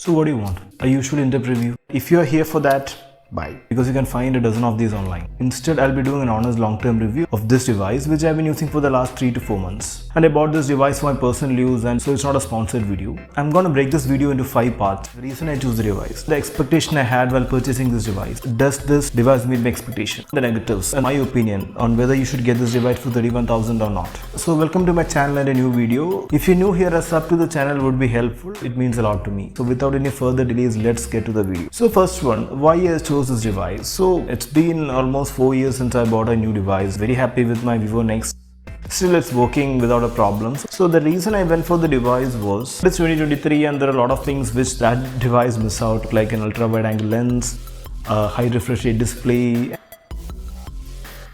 So what do you want? A usual in-depth review? If you are here for that, bye. Because you can find a dozen of these online. Instead, I'll be doing an honest long-term review of this device which I've been using for the last 3 to 4 months. And I bought this device for my personal use, and so it's not a sponsored video. I'm gonna break this video into 5 parts. The reason I choose the device, the expectation I had while purchasing this device. Does this device meet my expectation? The negatives, and my opinion on whether you should get this device for 31,000 or not. So welcome to my channel and a new video. If you're new here, a sub to the channel would be helpful. It means a lot to me. So without any further delays, let's get to the video. So first one, why I chose this device. So it's been almost 4 years since I bought a new device. Very happy with my Vivo Next. Still it's working without a problem. So the reason I went for the device was it's 2023 and there are a lot of things which that device miss out, like an ultra wide angle lens, a high refresh rate display,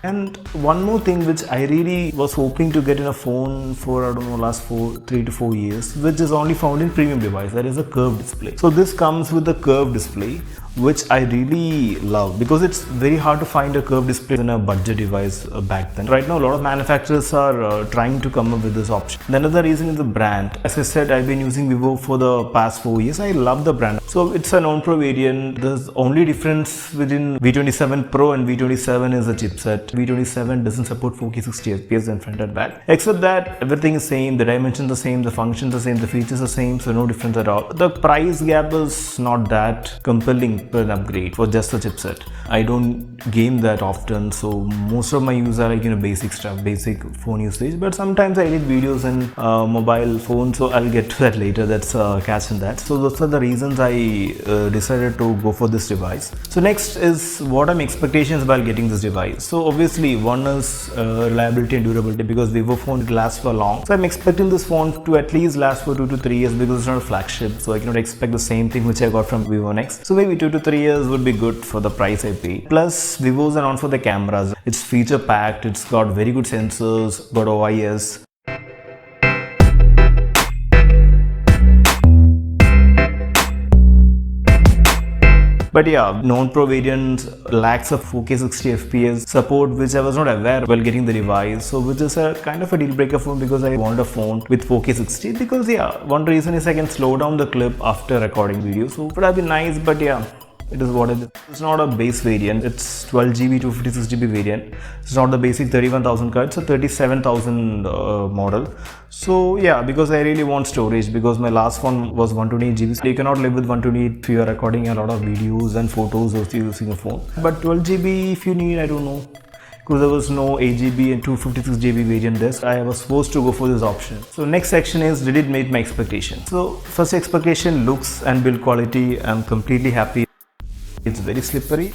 and one more thing which I really was hoping to get in a phone for, I don't know, last 3 to 4 years, which is only found in premium device, that is a curved display. So this comes with a curved display, which I really love because it's very hard to find a curved display in a budget device back then. Right now, a lot of manufacturers are trying to come up with this option. The another reason is the brand. As I said, I've been using Vivo for the past 4 years. I love the brand. So it's a non-Pro variant. The only difference within V27 Pro and V27 is the chipset. V27 doesn't support 4K 60 FPS in front and back. Except that everything is same, the dimensions are same, the functions are same, the features are same, so no difference at all. The price gap is not that compelling for an upgrade for just the chipset. I don't game that often, so most of my use are like basic stuff, basic phone usage. But sometimes I edit videos in mobile phone, so I'll get to that later. That's a catch in that. So those are the reasons I decided to go for this device. So next is what are my expectations while getting this device. So obviously one is reliability and durability, because Vivo phone lasts for long. So I'm expecting this phone to at least last for 2 to 3 years because it's not a flagship. So I cannot expect the same thing which I got from Vivo Next. So maybe 2 to 3 years would be good for the price I pay. Plus Vivo's are known for the cameras. It's feature packed. It's got very good sensors, got OIS. But yeah, non-Pro variant lacks a 4K 60 FPS support, which I was not aware while getting the device. So which is a kind of a deal breaker for me, because I want a phone with 4K 60. Because yeah, one reason is I can slow down the clip after recording video. So it would have been nice, but yeah, it is what it is. It's not a base variant. It's 12GB 256GB variant. It's not the basic 31,000 card. It's a 37,000 model. So yeah, because I really want storage, because my last phone was 128GB. So you cannot live with 128 if you are recording a lot of videos and photos or using a phone. But 12GB if you need, I don't know. Because there was no 8GB and 256GB variant there, I was forced to go for this option. So next section is, did it meet my expectation? So first expectation, looks and build quality. I'm completely happy. It's very slippery.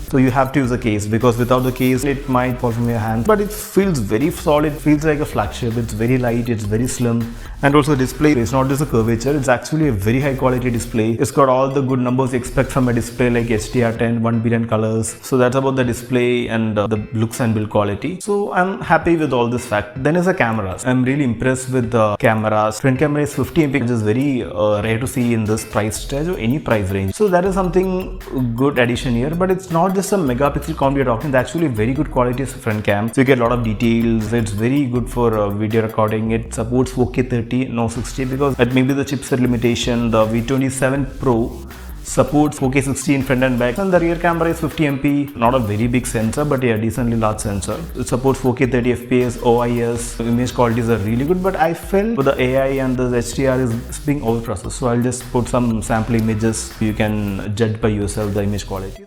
So you have to use a case, because without the case it might fall from your hand. But it feels very solid. It feels like a flagship. It's very light, it's very slim. And also display, it's not just a curvature, it's actually a very high quality display. It's got all the good numbers you expect from a display, like HDR10, 1 billion colors. So that's about the display and the looks and build quality. So I'm happy with all this fact. Then is the cameras. I'm really impressed with the cameras. Front camera is 50 MP, which is very rare to see in this price stage or any price range. So that is something good addition here. But it's not just a megapixel count we are talking. It's actually very good quality front cam. So you get a lot of details. It's very good for video recording. It supports 4K 30, no 60, because that may be the chipset limitation. The V27 Pro supports 4K 60 in front and back, and the rear camera is 50 MP. Not a very big sensor, but yeah, decently large sensor. It supports 4K 30 FPS, OIS. Image qualities are really good, but I felt with the AI and the HDR is being overprocessed. So I'll just put some sample images. You can judge by yourself the image quality.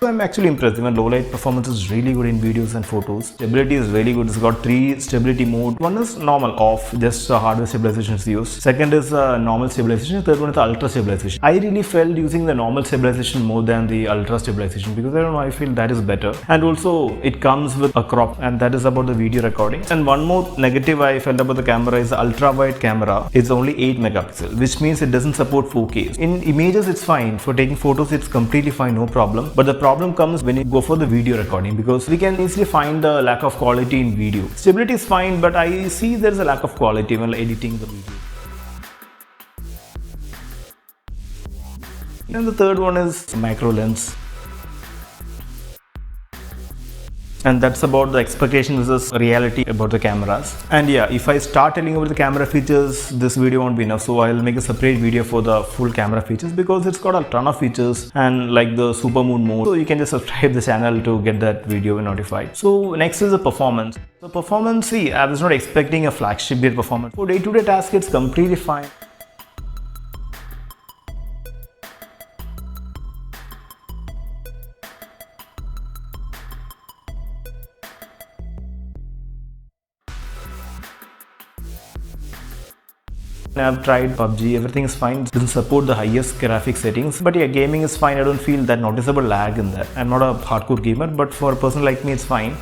So I'm actually impressed. Even low light performance is really good in videos and photos. Stability is really good. It's got 3 stability mode. One is normal, off, just hardware stabilization is used. Second is normal stabilization. Third one is ultra stabilization. I really felt using the normal stabilization more than the ultra stabilization because I don't know, I feel that is better. And also it comes with a crop, and that is about the video recording. And one more negative I felt about the camera is the ultra wide camera. It's only 8 megapixel, which means it doesn't support 4K. In images it's fine. For taking photos it's completely fine, no problem. But the problem comes when you go for the video recording, because we can easily find the lack of quality in video. Stability is fine, but I see there's a lack of quality when editing the video. And the third one is macro lens. And that's about the expectation versus reality about the cameras. And yeah, if I start telling about the camera features, this video won't be enough. So I'll make a separate video for the full camera features, because it's got a ton of features, and like the super moon mode. So you can just subscribe the channel to get that video notified. So next is the performance. The performance, see, I was not expecting a flagship grade performance. For day-to-day tasks, it's completely fine. I've tried Pubg, everything is fine. It doesn't support the highest graphic settings, but yeah, gaming is fine. I don't feel that noticeable lag in that. I'm not a hardcore gamer, but for a person like me, it's fine.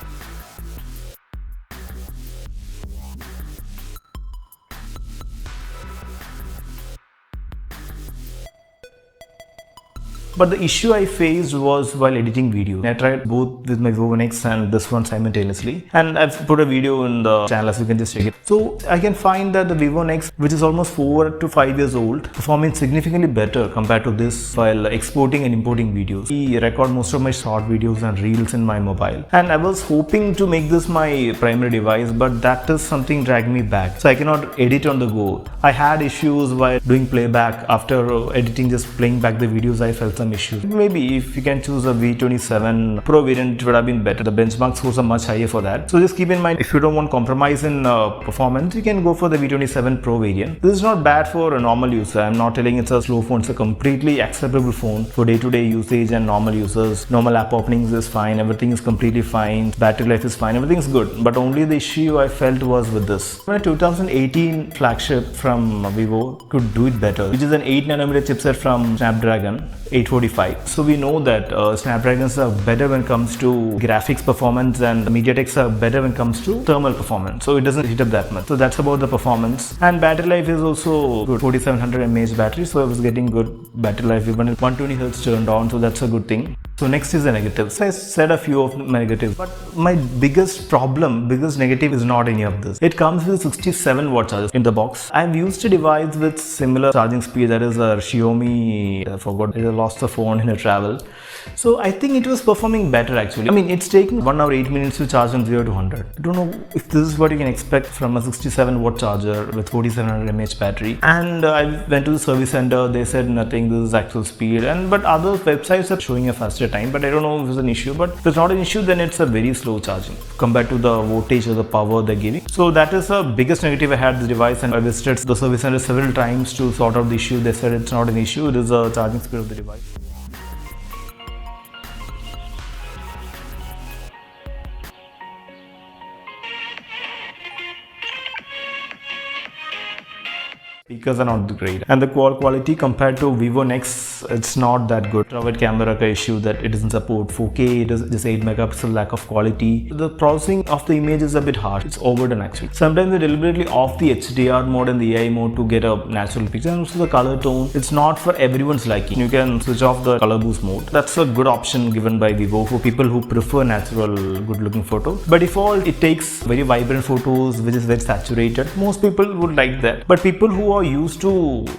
But the issue I faced was while editing video. I tried both with my Vivo X and this one simultaneously, and I've put a video in the channel so you can just check it. So I can find that the Vivo X, which is almost 4 to 5 years old, performing significantly better compared to this while exporting and importing videos. I record most of my short videos and reels in my mobile, and I was hoping to make this my primary device, but that is something dragged me back. So I cannot edit on the go. I had issues while doing playback. After editing, just playing back the videos, I felt some issues. Maybe if you can choose a V27 Pro variant, it would have been better. The benchmark scores are much higher for that. So just keep in mind, if you don't want compromise in performance, you can go for the V27 Pro variant. This is not bad for a normal user. I'm not telling it's a slow phone. It's a completely acceptable phone for day-to-day usage and normal users. Normal app openings is fine. Everything is completely fine. Battery life is fine. Everything is good. But only the issue I felt was with this. When a 2018 flagship from Vivo could do it better, which is an 8nm chipset from Snapdragon 845. So we know that Snapdragons are better when it comes to graphics performance, and MediaTeks are better when it comes to thermal performance. So it doesn't heat up that much. So that's about the performance. And battery life is also good. 4700 mAh battery. So I was getting good battery life even if 120 Hz turned on. So that's a good thing. So next is the negatives. So I said a few of my negatives, but my biggest negative is not any of this. It comes with 67 watt charger in the box. I've used a device with similar charging speed, that is a Xiaomi, I forgot, I lost the phone in a travel. So I think it was performing better actually. I mean, it's taking 1 hour 8 minutes to charge from 0 to 100. I don't know if this is what you can expect from a 67 watt charger with 4700 mAh battery. And I went to the service center, they said nothing, this is actual speed. But other websites are showing a faster time, but I don't know if it's an issue. But if it's not an issue, then it's a very slow charging compared to the voltage or the power they're giving. So that is the biggest negative I had with the device, and I visited the service center several times to sort out the issue. They said it's not an issue, it is the charging speed of the device. Speakers are not great, and the quality compared to Vivo X, it's not that good. Ultra-wide camera ka issue that it doesn't support 4K, it is just 8 megapixel, lack of quality. The processing of the image is a bit harsh, it's overdone actually. Sometimes they deliberately off the HDR mode and the AI mode to get a natural picture, and also the color tone, it's not for everyone's liking. You can switch off the color boost mode. That's a good option given by Vivo for people who prefer natural good looking photo. By default, it takes very vibrant photos which is very saturated. Most people would like that, but people who are used to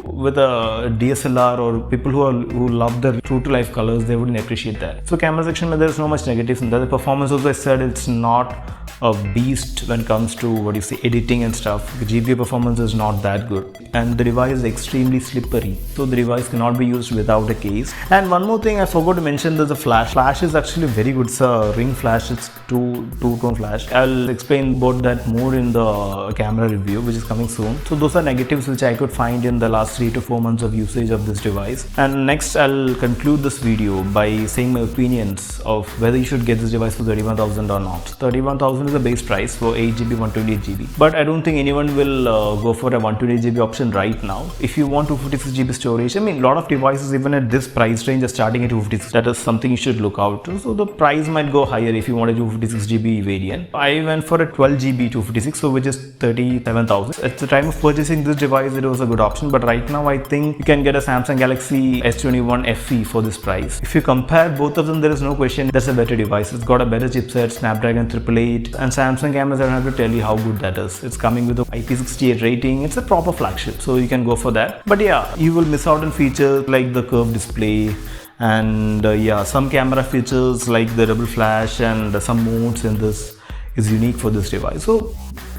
with a DSLR, or people who love the true to life colors, they wouldn't appreciate that. So camera section, there's no much negatives in that. The performance also, I said, it's not a beast when it comes to editing and stuff. The GPU performance is not that good, and the device is extremely slippery, so the device cannot be used without a case. And one more thing I forgot to mention, there's a flash. Flash is actually very good. It's a ring flash, it's two-tone flash. I'll explain about that more in the camera review which is coming soon. So those are negatives which I could find in the last 3 to 4 months of usage of this device. And And next I'll conclude this video by saying my opinions of whether you should get this device for 31,000 or not. 31,000 is the base price for 8GB, 128GB. But I don't think anyone will go for a 128GB option right now. If you want 256GB storage, I mean, a lot of devices even at this price range are starting at 256. That is something you should look out to. So the price might go higher if you want a 256GB variant. I went for a 12GB 256, so which is 37,000. At the time of purchasing this device, it was a good option. But right now, I think you can get a Samsung Galaxy S21 FE for this price. If you compare both of them, there is no question that's a better device. It's got a better chipset, Snapdragon 888, and Samsung cameras. I don't have to tell you how good that is. It's coming with an IP68 rating. It's a proper flagship, so you can go for that. But yeah, you will miss out on features like the curved display and some camera features like the double flash and some modes in this is unique for this device. So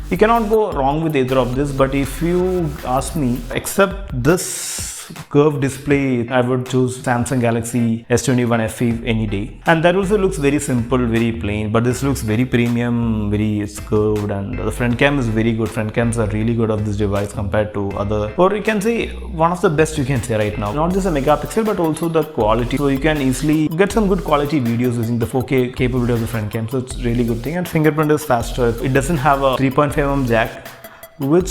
you cannot go wrong with either of this. But if you ask me, except this curved display, I would choose Samsung Galaxy S21 FE any day. And that also looks very simple, very plain, but this looks very premium, it's curved, and the front cam is very good. Front cams are really good of this device compared to other, or you can say one of the best you can say right now. Not just a megapixel, but also the quality. So you can easily get some good quality videos using the 4K capability of the front cam. So it's really good thing. And fingerprint is faster. It doesn't have a 3.5mm jack, which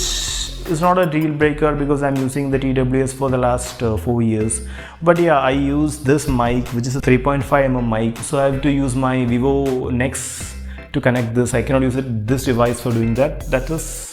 is not a deal breaker because I'm using the TWS for the last 4 years. But yeah, I use this mic, which is a 3.5mm mic, so I have to use my Vivo Nex to connect this. I cannot use this device for doing that. That is,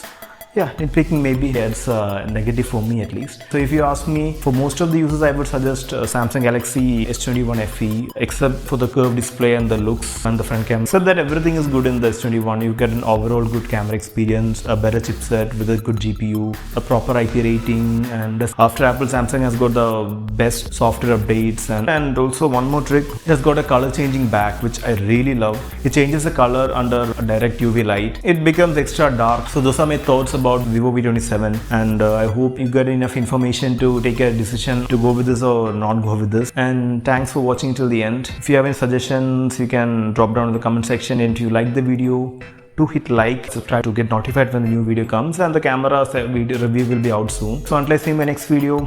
nitpicking maybe. It's negative for me at least. So if you ask me, for most of the users, I would suggest Samsung Galaxy S21 FE, except for the curved display and the looks and the front camera. Except that everything is good in the S21. You get an overall good camera experience, a better chipset with a good GPU, a proper IP rating, and after Apple, Samsung has got the best software updates. And also one more trick, it has got a color changing back, which I really love. It changes the color under a direct UV light. It becomes extra dark. So those are my thoughts about Vivo V27, and I hope you get enough information to take a decision to go with this or not go with this. And thanks for watching till the end. If you have any suggestions, you can drop down in the comment section. And if you like the video, do hit like, subscribe to get notified when the new video comes, and the camera video review will be out soon. So until I see you in my next video,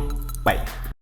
bye.